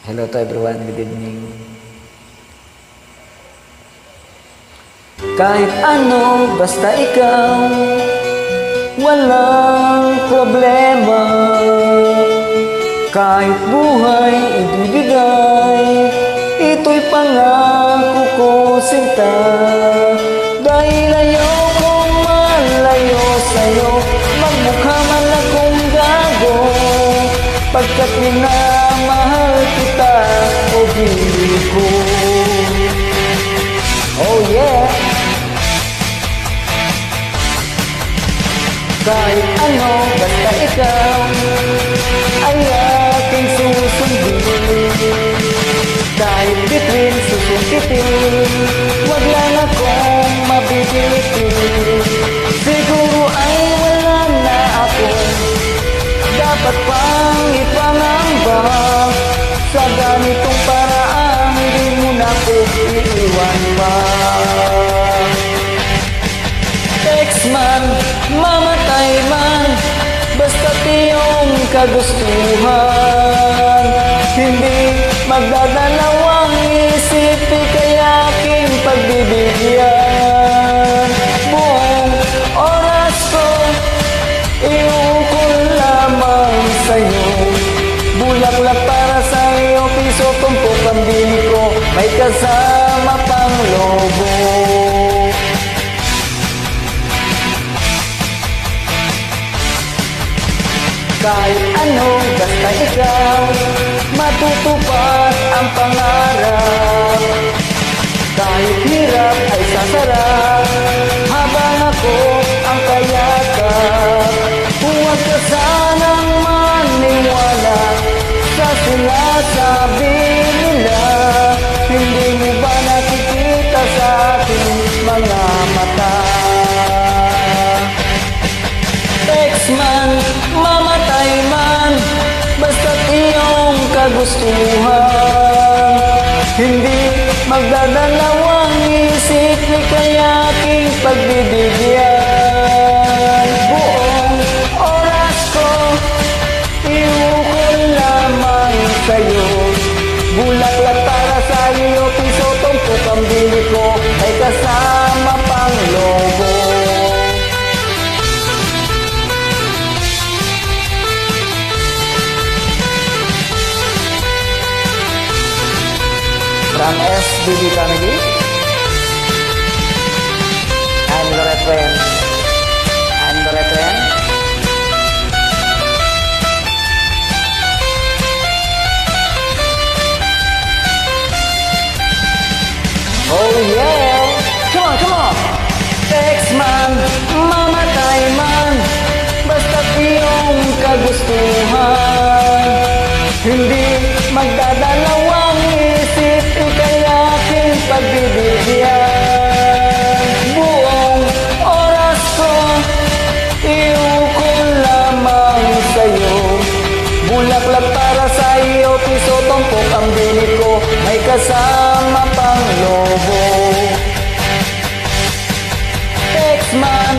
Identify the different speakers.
Speaker 1: Hello to everyone, good evening. Kahit ano, basta ikaw, walang problema. Kahit buhay ibibigay, ito'y pangako ko sinta. Dahil ayokong malayo sa'yo, magmukha man akong gago, pagkat minamahal kita, o bili ko. Oh yeah! Kahit ano, basta ikaw ay aking susundin. Kahit bituin, susungkitin, wag lang akong mabibitin. Siguro ay wala na ako, dapat pang ipangamba. Sa ganitong paraan, di mo na ko iiwan pa. Text man, mamatay man, basta't iyong kagustuhan. Hindi magdadalawang isip, ika'y aking pagbibigyan. Buong oras ko, iukol lamang sa'yo. Bulaklak para sa'yo, piso, tumpok ang bili ko, may kasama pang lobo. Kahit ano, basta ikaw, matutupad ang pangarap. Kahit hirap ay sasarap, habang ako ang kayakap. Huwag ka sanang maniwala sa sinasabi nila. Hindi mo ba nakikita sa aking mga mata? Text man, mamatay man, basta't iyong kagustuhan. Hindi magdadalawang isip, ika'y aking pagbibigyan. Buong oras ko, iukol lamang sa'yo. Bulaklak para sa'yo, piso, tumpok ang bili ko, may kasama pang lobo. From SBB Comedy and the refrain oh yeah, come on text man, mamatay man, basta't iyong kagustuhan. Hindi magdadalawang isip, ika'y aking pagbibigyan. Buong oras ko, iukol lamang sa'yo. Bulaklak para sa'yo, piso, tumpok ang bili ko, may kasama pang lobo. Text man,